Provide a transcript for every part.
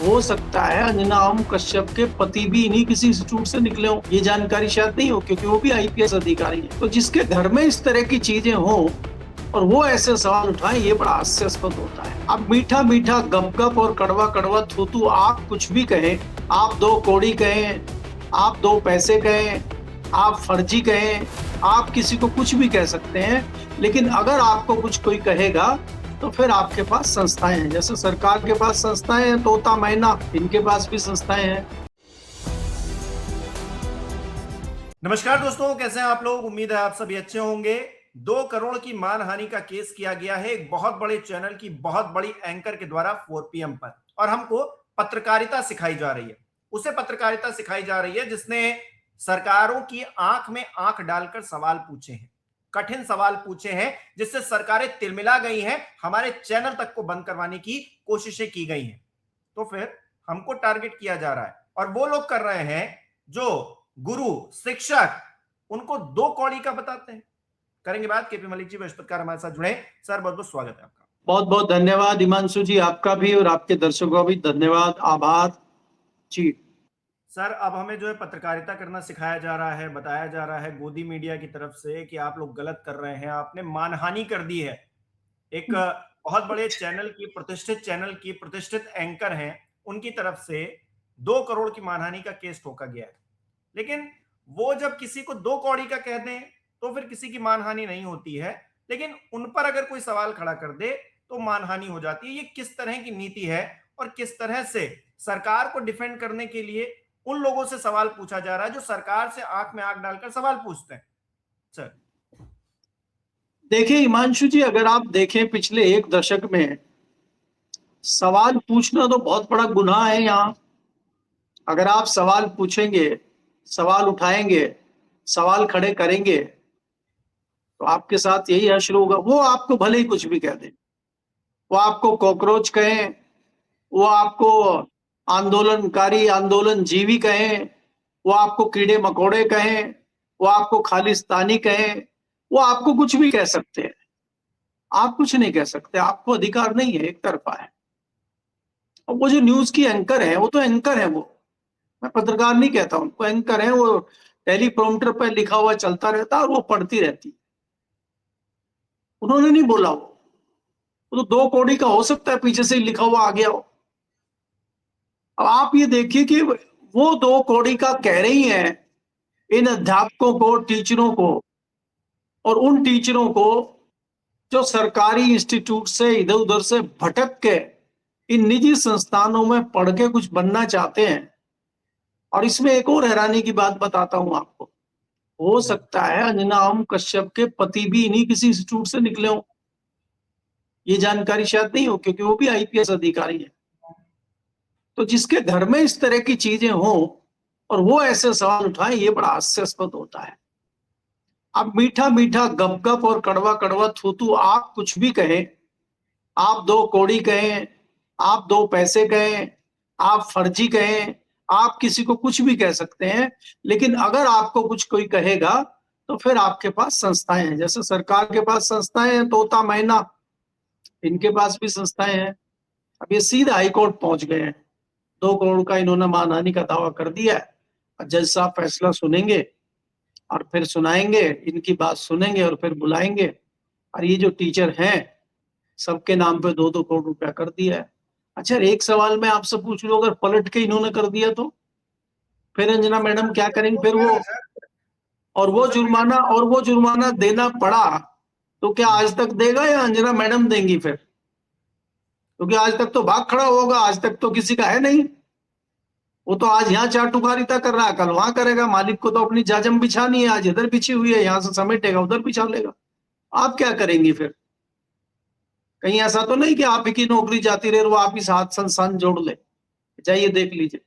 हो सकता है अंजना ओम कश्यप के पति भी इन्हीं किसी इंस्टीट्यूट से निकले हो, ये जानकारी शायद नहीं हो, क्योंकि वो भी आईपीएस अधिकारी है। तो जिसके घर में इस तरह की चीजें हो और वो ऐसे सवाल उठाएं, ये बड़ा हास्यास्पद होता है। अब मीठा मीठा गप और कड़वा कड़वा थू आप कुछ भी कहें, आप 2 कौड़ी कहें, आप 2 पैसे कहें, आप फर्जी कहें, आप किसी को कुछ भी कह सकते हैं, लेकिन अगर आपको कुछ कोई कहेगा तो फिर आपके पास संस्थाएं हैं। जैसे सरकार के पास संस्थाएं हैं, तोता मैना, इनके पास भी संस्थाएं हैं। नमस्कार दोस्तों, कैसे हैं आप लोग। उम्मीद है आप सभी अच्छे होंगे। 2 करोड़ की मानहानि का केस किया गया है एक बहुत बड़े चैनल की बहुत बड़ी एंकर के द्वारा 4PM पर, और हमको पत्रकारिता सिखाई जा रही है। उसे पत्रकारिता सिखाई जा रही है जिसने सरकारों की आंख में आंख डालकर सवाल पूछे हैं, कठिन सवाल पूछे हैं, जिससे सरकारें तिलमिला गई हैं। हमारे चैनल तक को बंद करवाने की कोशिशें की गई हैं, तो फिर हमको टारगेट किया जा रहा है। और वो लोग कर रहे हैं जो गुरु शिक्षक उनको 2 कौड़ी का बताते हैं। करेंगे बात। केपी मलिक जी बृहस्पतिवार हमारे साथ जुड़े। सर बहुत बहुत स्वागत है आपका। बहुत बहुत धन्यवाद हिमांशु जी, आपका भी और आपके दर्शकों का भी धन्यवाद, आभार जी। सर अब हमें जो है पत्रकारिता करना सिखाया जा रहा है, बताया जा रहा है गोदी मीडिया की तरफ से कि आप लोग गलत कर रहे हैं, आपने मानहानि कर दी है। एक बहुत बड़े चैनल की, प्रतिष्ठित चैनल की प्रतिष्ठित एंकर हैं, उनकी तरफ से 2 करोड़ की मानहानि का केस ठोका गया है। लेकिन वो जब किसी को 2 कौड़ी का कह दें तो फिर किसी की मानहानि नहीं होती है, लेकिन उन पर अगर कोई सवाल खड़ा कर दे तो मानहानि हो जाती है। ये किस तरह की नीति है और किस तरह से सरकार को डिफेंड करने के लिए उन लोगों से सवाल पूछा जा रहा है जो सरकार से आंख में आंख डालकर सवाल पूछते हैं। सर देखिए हिमांशु जी, अगर आप देखें पिछले 1 दशक में सवाल पूछना तो बहुत बड़ा गुनाह है। यहाँ अगर आप सवाल पूछेंगे, सवाल उठाएंगे, सवाल खड़े करेंगे, तो आपके साथ यही हश्र होगा। वो आपको भले ही कुछ भी कह दें, वो आपको कॉकरोच कहें, वो आपको आंदोलनकारी, आंदोलन जीवी कहें, वो आपको कीड़े मकोड़े कहें, वो आपको खालिस्तानी कहें, वो आपको कुछ भी कह सकते हैं। आप कुछ नहीं कह सकते, आपको अधिकार नहीं है, एक तरफा है। और वो जो न्यूज की एंकर है, वो तो एंकर है, वो मैं पत्रकार नहीं कहता उनको, एंकर है। वो टेलीप्रॉम्प्टर पर लिखा हुआ चलता रहता है और वो पढ़ती रहती है। उन्होंने नहीं बोला, वो तो 2 कौड़ी का हो सकता है, पीछे से लिखा हुआ आ गया हो। अब आप ये देखिए कि वो 2 कौड़ी का कह रही हैं इन अध्यापकों को, टीचरों को, और उन टीचरों को जो सरकारी इंस्टीट्यूट से इधर उधर से भटक के इन निजी संस्थानों में पढ़ के कुछ बनना चाहते हैं। और इसमें एक और हैरानी की बात बताता हूं आपको। हो सकता है अंजना ओम कश्यप के पति भी इन्हीं किसी इंस्टीट्यूट से निकले हो, ये जानकारी शायद नहीं हो, क्योंकि वो भी आईपीएस अधिकारी है। तो जिसके घर में इस तरह की चीजें हो और वो ऐसे सवाल उठाएं, ये बड़ा हास्यास्पद होता है। अब मीठा मीठा गप और कड़वा कड़वा थू आप कुछ भी कहें, आप 2 कौड़ी कहें, आप 2 पैसे कहें, आप फर्जी कहें, आप किसी को कुछ भी कह सकते हैं, लेकिन अगर आपको कुछ कोई कहेगा तो फिर आपके पास संस्थाएं हैं। जैसे सरकार के पास संस्थाएं हैं, तोता मैना, इनके पास भी संस्थाएं हैं। अब ये सीधा हाईकोर्ट पहुंच गए हैं। 2 करोड़ का इन्होंने मानहानि का दावा कर दिया है। जज साहब फैसला सुनेंगे और फिर सुनाएंगे, इनकी बात सुनेंगे और फिर बुलाएंगे। और ये जो टीचर हैं, सबके नाम पे 2-2 करोड़ रुपया कर दिया है। अच्छा, एक सवाल मैं आपसे पूछ लूं, अगर पलट के इन्होंने कर दिया तो फिर अंजना मैडम क्या करेंगे? फिर वो वो जुर्माना देना पड़ा तो क्या आज तक देगा या अंजना मैडम देंगी फिर? क्योंकि आज तक तो भाग खड़ा होगा, आज तक तो किसी का है नहीं। वो तो आज यहाँ चाटुकारिता कर रहा है, कल वहां करेगा। मालिक को तो अपनी जाजम बिछानी है, आज इधर बिछी हुई है, यहाँ से समेटेगा उधर बिछा लेगा। आप क्या करेंगी फिर? कहीं ऐसा तो नहीं कि आप ही की नौकरी जाती रहे, वो आप ही साथ संस्थान जोड़ ले, जाइए देख लीजिए।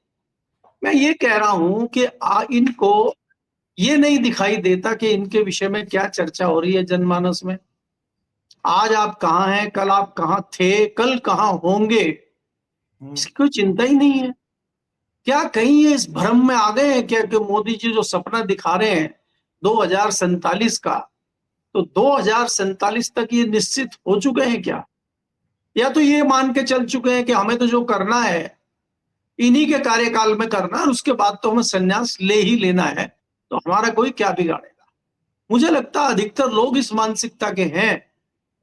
मैं ये कह रहा हूं कि इनको ये नहीं दिखाई देता कि इनके विषय में क्या चर्चा हो रही है जनमानस में। आज आप कहाँ हैं, कल आप कहाँ थे, कल कहाँ होंगे, इसकी कोई चिंता ही नहीं है। क्या कहीं ये इस भ्रम में आ गए हैं क्या कि मोदी जी जो सपना दिखा रहे हैं 2047 का, तो 2047 तक ये निश्चित हो चुके हैं क्या? या तो ये मान के चल चुके हैं कि हमें तो जो करना है इन्हीं के कार्यकाल में करना है, उसके बाद तो हमें संन्यास ले ही लेना है, तो हमारा कोई क्या बिगाड़ेगा। मुझे लगता है अधिकतर लोग इस मानसिकता के हैं।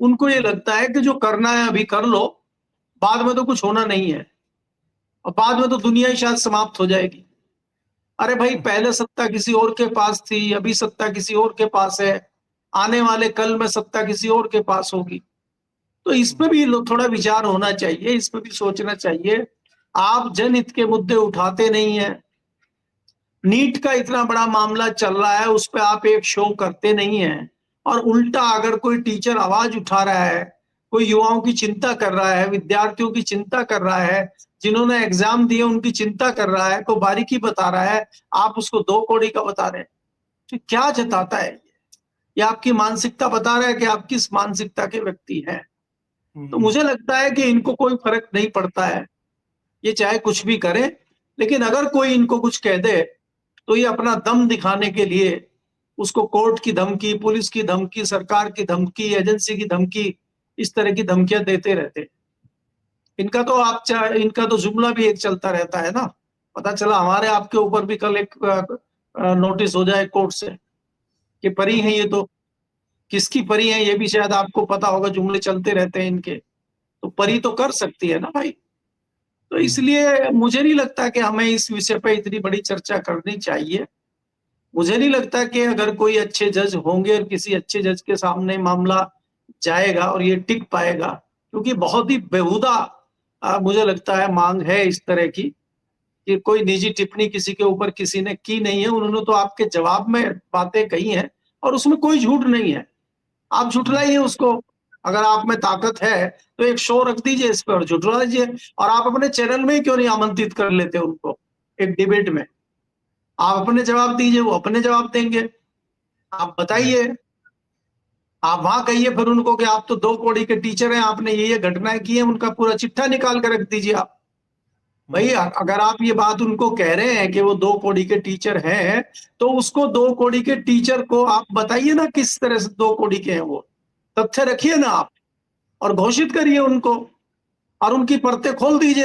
उनको ये लगता है कि जो करना है अभी कर लो, बाद में तो कुछ होना नहीं है, और बाद में तो दुनिया ही शायद समाप्त हो जाएगी। अरे भाई, पहले सत्ता किसी और के पास थी, अभी सत्ता किसी और के पास है, आने वाले कल में सत्ता किसी और के पास होगी। तो इस पे भी थोड़ा विचार होना चाहिए, इस पे भी सोचना चाहिए। आप जनहित के मुद्दे उठाते नहीं है। नीट का इतना बड़ा मामला चल रहा है, उस पे आप एक शो करते नहीं है, और उल्टा अगर कोई टीचर आवाज उठा रहा है, कोई युवाओं की चिंता कर रहा है, विद्यार्थियों की चिंता कर रहा है, जिन्होंने एग्जाम दिए उनकी चिंता कर रहा है, कोई बारीकी बता रहा है, आप उसको 2 कौड़ी का बता रहे हैं। तो क्या जताता है ये आपकी मानसिकता बता रहा है कि आप किस मानसिकता के व्यक्ति हैं। तो मुझे लगता है कि इनको कोई फर्क नहीं पड़ता है, ये चाहे कुछ भी करे, लेकिन अगर कोई इनको कुछ कह दे तो ये अपना दम दिखाने के लिए उसको कोर्ट की धमकी, पुलिस की धमकी, सरकार की धमकी, एजेंसी की धमकी, इस तरह की धमकियां देते रहते हैं। इनका तो जुमला भी एक चलता रहता है ना, पता चला हमारे आपके ऊपर भी कल एक नोटिस हो जाए कोर्ट से कि परी है ये तो, किसकी परी है ये भी शायद आपको पता होगा, जुमले चलते रहते हैं इनके। तो परी तो कर सकती है ना भाई। तो इसलिए मुझे नहीं लगता कि हमें इस विषय पे इतनी बड़ी चर्चा करनी चाहिए। मुझे नहीं लगता कि अगर कोई अच्छे जज होंगे और किसी अच्छे जज के सामने मामला जाएगा और ये टिक पाएगा, क्योंकि बहुत ही बेहुदा मुझे लगता है मांग है इस तरह की, कि कोई निजी टिप्पणी किसी के ऊपर किसी ने की नहीं है, उन्होंने तो आपके जवाब में बातें कही हैं और उसमें कोई झूठ नहीं है। आप झुठलाइए उसको, अगर आप में ताकत है तो एक शो रख दीजिए इस पर और झुठला दीजिए, और आप अपने चैनल में ही क्यों नहीं आमंत्रित कर लेते उनको एक डिबेट में। आप अपने जवाब दीजिए, वो अपने जवाब देंगे, आप बताइए, आप वहां कहिए फिर उनको कि आप तो 2 कौड़ी के टीचर हैं, आपने ये घटनाएं की हैं, उनका पूरा चिट्ठा निकाल कर रख दीजिए आप। भाई अगर आप ये बात उनको कह रहे हैं कि वो 2 कौड़ी के टीचर हैं, तो उसको 2 कौड़ी के टीचर को आप बताइए ना किस तरह से 2 कौड़ी के हैं वो, तथ्य रखिए ना आप, और घोषित करिए उनको, और उनकी परतें खोल दीजिए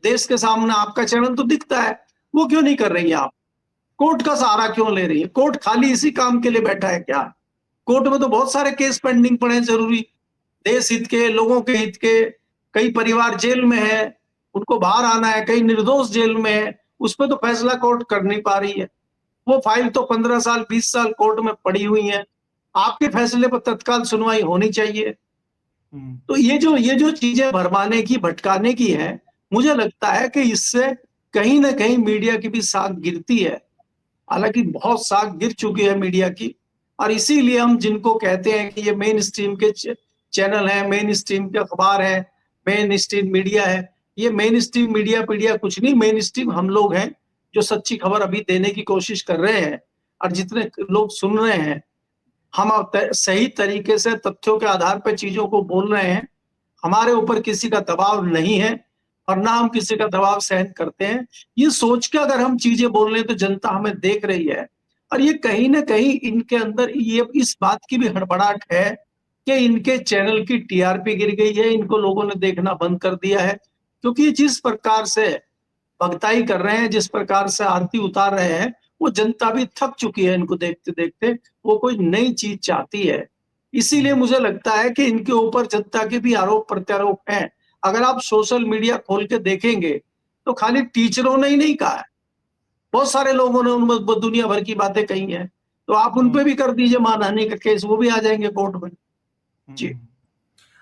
देश के सामने। आपका चैनल तो दिखता है, वो क्यों नहीं कर रही है आप? कोर्ट का सहारा क्यों ले रही है? कोर्ट खाली इसी काम के लिए बैठा है क्या? कोर्ट में तो बहुत सारे केस पेंडिंग पड़े हैं जरूरी, देश हित के, लोगों के हित के। कई परिवार जेल में है, उनको बाहर आना है, कई निर्दोष जेल में है, उस पर तो फैसला कोर्ट कर नहीं पा रही है। वो फाइल तो 15 साल 20 साल कोर्ट में पड़ी हुई है। आपके फैसले पर तत्काल सुनवाई होनी चाहिए। तो ये जो चीजें भरमाने की, भटकाने की है, मुझे लगता है कि इससे कहीं ना कहीं मीडिया की भी साख गिरती है। हालांकि बहुत साख गिर चुकी है मीडिया की, और इसीलिए हम जिनको कहते हैं कि ये मेन स्ट्रीम के चैनल हैं, मेन स्ट्रीम के अखबार हैं, मेन स्ट्रीम मीडिया है, ये मेन स्ट्रीम मीडिया पीडिया कुछ नहीं, मेन स्ट्रीम हम लोग हैं जो सच्ची खबर अभी देने की कोशिश कर रहे हैं। और जितने लोग सुन रहे हैं, हम सही तरीके से तथ्यों के आधार पर चीजों को बोल रहे हैं। हमारे ऊपर किसी का दबाव नहीं है, और ना हम किसी का दबाव सहन करते हैं। ये सोच के अगर हम चीजें बोल रहे हैं तो जनता हमें देख रही है, और ये कहीं ना कहीं इनके अंदर ये इस बात की भी हड़बड़ाहट है कि इनके चैनल की टीआरपी गिर गई है, इनको लोगों ने देखना बंद कर दिया है। क्योंकि जिस प्रकार से भगताई कर रहे हैं, जिस प्रकार से आरती उतार रहे हैं, वो जनता भी थक चुकी है इनको देखते देखते। वो कोई नई चीज चाहती है। इसीलिए मुझे लगता है कि इनके ऊपर जनता के भी आरोप प्रत्यारोप हैं। अगर आप सोशल मीडिया खोल के देखेंगे तो खाली टीचरों ने ही नहीं कहा है, बहुत सारे लोगों ने उन दुनिया भर की बातें कही हैं। तो आप उन पे भी कर दीजिए मानहानि का केस, वो भी आ जाएंगे कोर्ट में। जी।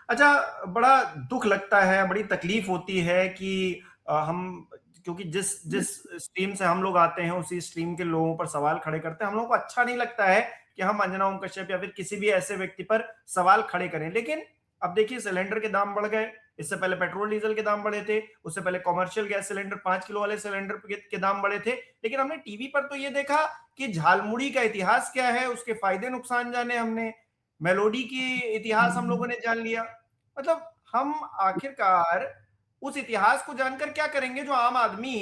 अच्छा, बड़ा दुख लगता है, बड़ी तकलीफ होती है कि हम, क्योंकि जिस जिस स्ट्रीम से हम लोग आते हैं उसी स्ट्रीम के लोगों पर सवाल खड़े करते हैं। हम लोगों को अच्छा नहीं लगता है कि हम अंजना ओम कश्यप या फिर किसी भी ऐसे व्यक्ति पर सवाल खड़े करें। लेकिन अब देखिए, सिलेंडर के दाम बढ़ गए, इससे पहले पेट्रोल डीजल के दाम बढ़े थे, उससे पहले कॉमर्शियल गैस सिलेंडर 5 किलो वाले सिलेंडर के दाम बढ़े थे। लेकिन हमने टीवी पर तो ये देखा कि झालमुड़ी का इतिहास क्या है, उसके फायदे नुकसान जाने हमने, मेलोडी की इतिहास हम लोगों ने जान लिया। मतलब हम आखिरकार उस इतिहास को जानकर क्या करेंगे जो आम आदमी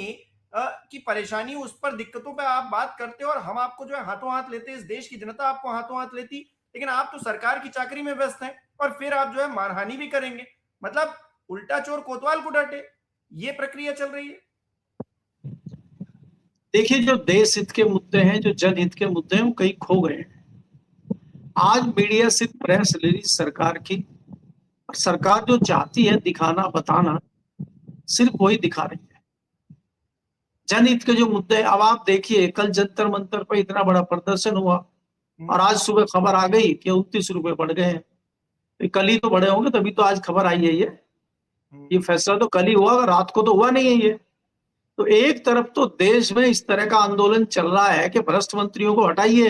की परेशानी, उस पर दिक्कतों पे आप बात करते हो और हम आपको जो है हाथों हाथ लेते, इस देश की जनता आपको हाथों हाथ लेती। लेकिन आप तो सरकार की चाकरी में व्यस्त हैं और फिर आप जो है मानहानि भी करेंगे। मतलब उल्टा चोर कोतवाल को डांटे, ये प्रक्रिया चल रही है। देखिए, जो देश हित के मुद्दे हैं, जो जनहित के मुद्दे हैं, वो कहीं खो गए हैं। आज मीडिया सिर्फ प्रेस रिलीज सरकार की, और सरकार जो चाहती है दिखाना बताना, सिर्फ वही दिखा रही है। जनहित के जो मुद्दे हैं, अब आप देखिए, कल जंतर मंतर पर इतना बड़ा प्रदर्शन हुआ और आज सुबह खबर आ गई कि 29 रुपए बढ़ गए हैं। तो कल ही तो बढ़े होंगे, तभी तो आज खबर आई है। ये फैसला तो कल ही हुआ, रात को तो हुआ नहीं है ये। तो एक तरफ तो देश में इस तरह का आंदोलन चल रहा है कि भ्रष्ट मंत्रियों को हटाइए,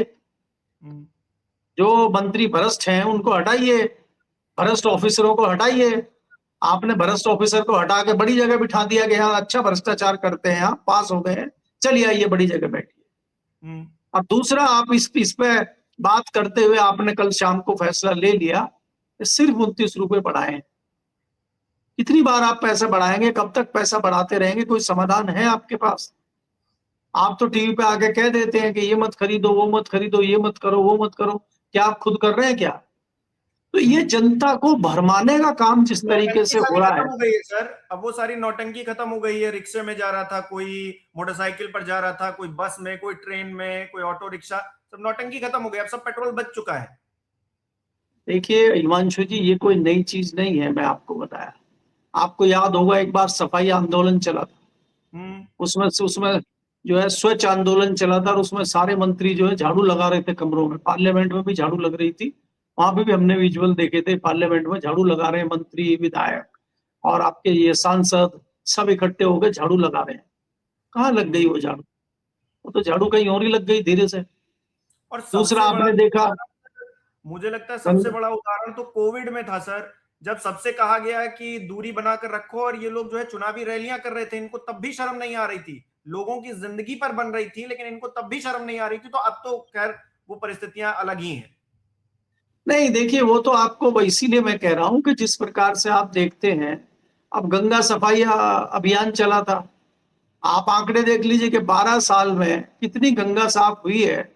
जो मंत्री भ्रष्ट हैं उनको हटाइए, भ्रष्ट ऑफिसरों को हटाइए। आपने भ्रष्ट ऑफिसर को हटा के बड़ी जगह बिठा दिया गया, अच्छा भ्रष्टाचार करते हैं, आप पास हो गए हैं, चलिए आइए बड़ी जगह बैठिए। और दूसरा, आप इस पे बात करते हुए आपने कल शाम को फैसला ले लिया कि सिर्फ 29 रुपए बढ़ाए। कितनी बार आप पैसा बढ़ाएंगे, कब तक पैसा बढ़ाते रहेंगे? कोई समाधान है आपके पास? आप तो टीवी पे आके कह देते हैं कि ये मत खरीदो, वो मत खरीदो, ये मत करो, वो मत करो। क्या आप खुद कर रहे हैं क्या? तो ये जनता को भरमाने का काम जिस तरीके से हो रहा है। खत्म हो गई है सर, अब वो सारी नौटंकी खत्म हो गई है। रिक्शे में जा रहा था कोई, मोटरसाइकिल पर जा रहा था कोई, बस में कोई, ट्रेन में कोई, ऑटो रिक्शा, सब नौटंकी खत्म हो गई। अब सब पेट्रोल बच चुका है। देखिए हिमांशु जी, ये कोई नई चीज नहीं है, मैं आपको बताया। आपको याद होगा एक बार सफाई आंदोलन चला था, उसमें जो है स्वच्छ आंदोलन चला था, और उसमें सारे मंत्री जो है झाड़ू लगा रहे थे कमरों में। पार्लियामेंट में भी झाड़ू लग रही थी, वहां पे भी हमने विजुअल देखे थे। पार्लियामेंट में झाड़ू लगा रहे हैं मंत्री, विधायक और आपके ये सांसद, सब इकट्ठे हो गए झाड़ू लगा रहे हैं। कहाँ लग गई वो झाड़ू? वो तो झाड़ू कहीं और ही लग गई धीरे से। और दूसरा सबसे बड़ा, आपने देखा, मुझे लगता है सबसे बड़ा उदाहरण तो कोविड में था सर, जब सबसे कहा गया कि दूरी बनाकर रखो, और ये लोग जो है चुनावी रैलियां कर रहे थे, इनको तब भी शर्म नहीं आ रही थी। लोगों की जिंदगी पर बन रही थी, लेकिन इनको तब भी शर्म नहीं आ रही थी। तो अब तो खैर वो परिस्थितियां अलग ही हैं। नहीं देखिए, वो तो आपको, इसीलिए मैं कह रहा हूं कि जिस प्रकार से आप देखते हैं, अब गंगा सफाई अभियान चला था। आप आंकड़े देख लीजिए कि 12 साल में कितनी गंगा साफ हुई है।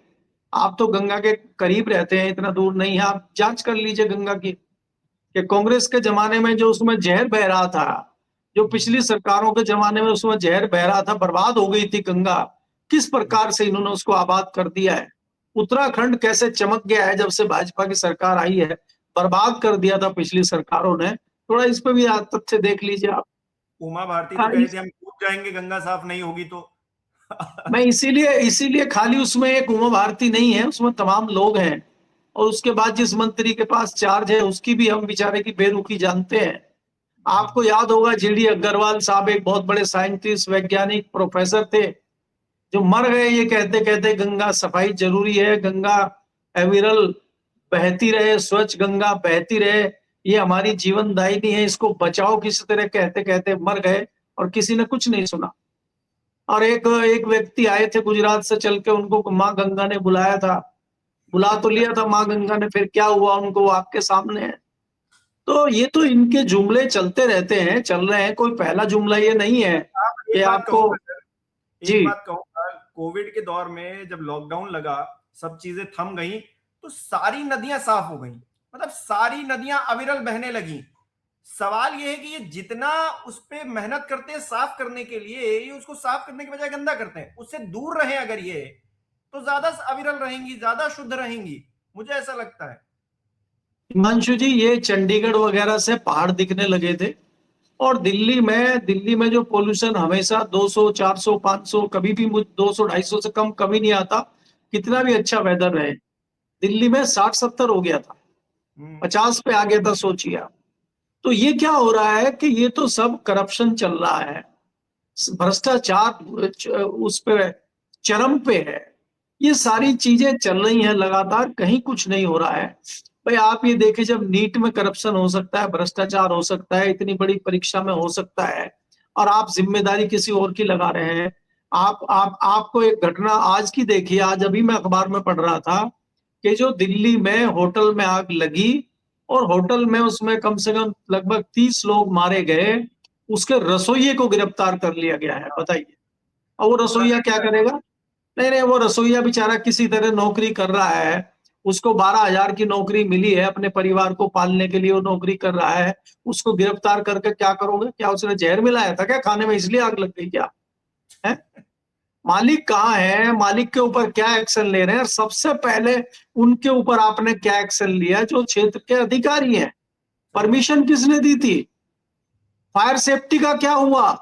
आप तो गंगा के करीब रहते हैं, इतना दूर नहीं है, आप जांच कर लीजिए गंगा की, कि कांग्रेस के जमाने में जो उसमें जहर बह रहा था, जो पिछली सरकारों के जमाने में उसमें जहर बह रहा था, बर्बाद हो गई थी गंगा, किस प्रकार से इन्होंने उसको आबाद कर दिया है। उत्तराखंड कैसे चमक गया है जब से भाजपा की सरकार आई है, बर्बाद कर दिया था पिछली सरकारों ने। थोड़ा इस पे भी तथ्य देख लीजिए आप। उमा भारती तो कह रही थी हम कूद जाएंगे गंगा साफ नहीं होगी तो। मैं इसीलिए इसीलिए खाली उसमें एक उमा भारती नहीं है, उसमें तमाम लोग हैं। और उसके बाद जिस मंत्री के पास चार्ज है, उसकी भी हम बेचारे की बेरुखी जानते हैं। आपको याद होगा जीडी अग्रवाल साहब एक बहुत बड़े साइंटिस्ट, वैज्ञानिक, प्रोफेसर थे, जो मर गए ये कहते कहते गंगा सफाई जरूरी है, गंगा अविरल बहती रहे, स्वच्छ गंगा बहती रहे, ये हमारी जीवन दायिनी है, इसको बचाओ किसी तरह कहते कहते मर गए, और किसी ने कुछ नहीं सुना। और एक एक व्यक्ति आए थे गुजरात से चल के, उनको माँ गंगा ने बुलाया था, बुला तो लिया था माँ गंगा ने, फिर क्या हुआ उनको आपके सामने है। तो ये तो इनके जुमले चलते रहते हैं, चल रहे हैं, कोई पहला जुमला ये नहीं है कि आपको। एक बात कहूंगा, कोविड के दौर में जब लॉकडाउन लगा, सब चीजें थम गई, तो सारी नदियां साफ हो गई, मतलब सारी नदियां अविरल बहने लगी। सवाल ये है कि ये जितना उस पे मेहनत करते हैं साफ करने के लिए, ये उसको साफ करने के बजाय गंदा करते हैं। उससे दूर रहे अगर ये, तो ज्यादा अविरल रहेंगी, ज्यादा शुद्ध रहेंगी, मुझे ऐसा लगता है। हिमांशु जी, ये चंडीगढ़ वगैरह से पहाड़ दिखने लगे थे, और दिल्ली में जो पोल्यूशन हमेशा 200, 400, 500, कभी भी 200, 250 से कम कभी नहीं आता, कितना भी अच्छा वेदर रहे। दिल्ली में 60-70 हो गया था, 50 पे आ गया था, सोचिए आप। तो ये क्या हो रहा है कि ये तो सब करप्शन चल रहा है, भ्रष्टाचार उस पे चरम पे है। ये सारी चीजें चल रही हैं लगातार, कहीं कुछ नहीं हो रहा है। भाई आप ये देखिए, जब नीट में करप्शन हो सकता है, भ्रष्टाचार हो सकता है, इतनी बड़ी परीक्षा में हो सकता है, और आप जिम्मेदारी किसी और की लगा रहे हैं। आपको एक घटना आज की देखिए, आज अभी मैं अखबार में पढ़ रहा था कि जो दिल्ली में होटल में आग लगी, और होटल में उसमें कम से कम लगभग 30 लोग मारे गए, उसके रसोइये को गिरफ्तार कर लिया गया है, बताइए। और वो रसोइया क्या करेगा? नहीं नहीं, वो रसोइया बेचारा किसी तरह नौकरी कर रहा है, उसको 12,000 की नौकरी मिली है, अपने परिवार को पालने के लिए वो नौकरी कर रहा है। उसको गिरफ्तार करके क्या करोगे? क्या उसने जहर मिलाया था क्या खाने में, इसलिए आग लग गई क्या है? मालिक कहाँ है, मालिक के ऊपर क्या एक्शन ले रहे हैं, सबसे पहले उनके ऊपर आपने क्या एक्शन लिया जो क्षेत्र के अधिकारी हैं। परमिशन किसने दी थी, फायर सेफ्टी का क्या हुआ,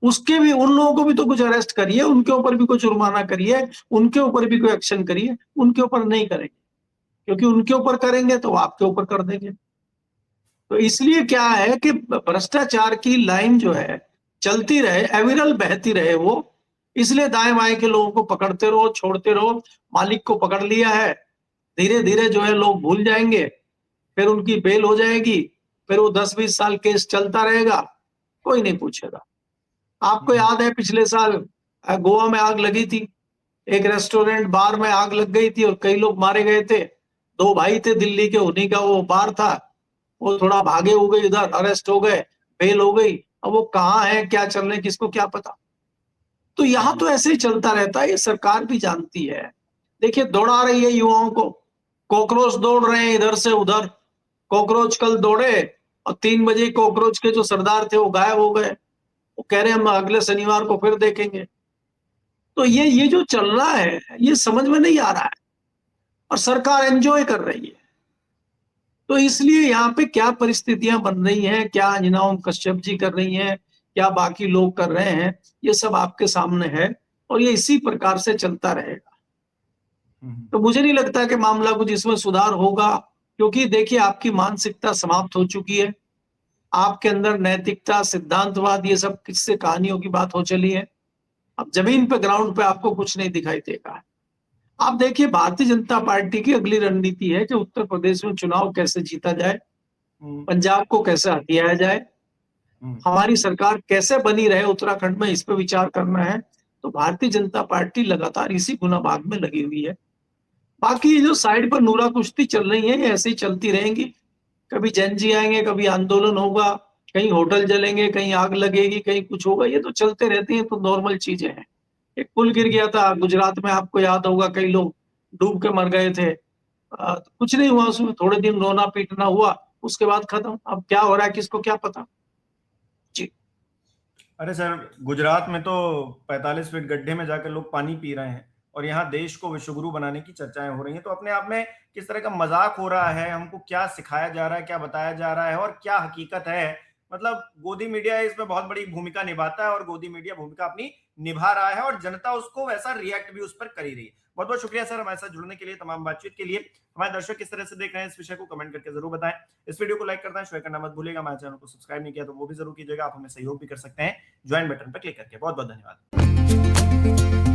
उसके भी उन लोगों को भी तो कुछ अरेस्ट करिए, उनके ऊपर भी कुछ जुर्माना करिए, उनके ऊपर भी कोई एक्शन करिए। उनके ऊपर नहीं करेंगे, क्योंकि उनके ऊपर करेंगे तो आपके ऊपर कर देंगे। तो इसलिए क्या है कि भ्रष्टाचार की लाइन जो है चलती रहे, एविरल बहती रहे वो, इसलिए दाएं बाएं के लोगों को पकड़ते रहो, छोड़ते रहो। मालिक को पकड़ लिया है, धीरे धीरे जो है लोग भूल जाएंगे, फिर उनकी बेल हो जाएगी, फिर वो 10-20 साल केस चलता रहेगा, कोई नहीं पूछेगा। आपको याद है पिछले साल गोवा में आग लगी थी, एक रेस्टोरेंट बार में आग लग गई थी और कई लोग मारे गए थे। 2 भाई थे दिल्ली के, उन्हीं का वो बार था, वो थोड़ा भागे हो गए, इधर अरेस्ट हो गए, बेल हो गई। अब वो कहाँ है, क्या चल रहे, किसको क्या पता। तो यहाँ तो ऐसे ही चलता रहता है, ये सरकार भी जानती है। देखिए दौड़ा रही है युवाओं को, कॉकरोच दौड़ रहे हैं इधर से उधर। कॉकरोच कल दौड़े और 3 बजे कॉकरोच के जो सरदार थे वो गायब हो गए। वो कह रहे हैं हम अगले शनिवार को फिर देखेंगे। तो ये जो चल रहा है ये समझ में नहीं आ रहा है, और सरकार एंजॉय कर रही है। तो इसलिए यहाँ पे क्या परिस्थितियां बन रही हैं, क्या अंजना कश्यप जी कर रही हैं, क्या बाकी लोग कर रहे हैं, ये सब आपके सामने है, और ये इसी प्रकार से चलता रहेगा। तो मुझे नहीं लगता कि मामला कुछ इसमें सुधार होगा, क्योंकि देखिए आपकी मानसिकता समाप्त हो चुकी है, आपके अंदर नैतिकता, सिद्धांतवाद, ये सब किससे कहानियों की बात हो चली है। अब जमीन पे, ग्राउंड पे आपको कुछ नहीं दिखाई देगा। आप देखिए भारतीय जनता पार्टी की अगली रणनीति है कि उत्तर प्रदेश में चुनाव कैसे जीता जाए, पंजाब को कैसे हथियाया जाए, हमारी सरकार कैसे बनी रहे उत्तराखंड में, इस पर विचार करना है। तो भारतीय जनता पार्टी लगातार इसी गुनाभाग में लगी हुई है। बाकी ये जो साइड पर नूरा कुश्ती चल रही है, ये ऐसे ही चलती रहेंगी। कभी जैन जी आएंगे, कभी आंदोलन होगा, कहीं होटल जलेंगे, कहीं आग लगेगी, कहीं कुछ होगा, ये तो चलते रहते हैं, तो नॉर्मल चीजें हैं। एक पुल गिर गया था गुजरात में, आपको याद होगा, कई लोग डूब के मर गए थे। कुछ नहीं हुआ उसमें, थोड़े दिन रोना पीटना हुआ, उसके बाद खत्म। अब क्या हो रहा है किसको क्या पता जी। अरे सर, गुजरात में तो 45 फीट गड्ढे में जाकर लोग पानी पी रहे हैं, और यहाँ देश को विश्वगुरु बनाने की चर्चाएं हो रही हैं। तो अपने आप में किस तरह का मजाक हो रहा है, हमको क्या सिखाया जा रहा है, क्या बताया जा रहा है, और क्या हकीकत है। मतलब गोदी मीडिया इसमें बहुत बड़ी भूमिका निभाता है, और गोदी मीडिया भूमिका अपनी निभा रहा है, और जनता उसको वैसा रिएक्ट भी उस पर कर ही रही है। बहुत बहुत शुक्रिया सर हमारे साथ जुड़ने के लिए, तमाम बातचीत के लिए। हमारे दर्शक किस तरह से देख रहे हैं इस विषय को कमेंट करके जरूर बताएं। इस वीडियो को लाइक करना, शेयर करना मत भूलिएगा। हमारे चैनल को सब्सक्राइब नहीं किया तो वो भी जरूर कीजिएगा। आप हमें सहयोग भी कर सकते हैं ज्वाइन बटन पर क्लिक करके। बहुत बहुत धन्यवाद।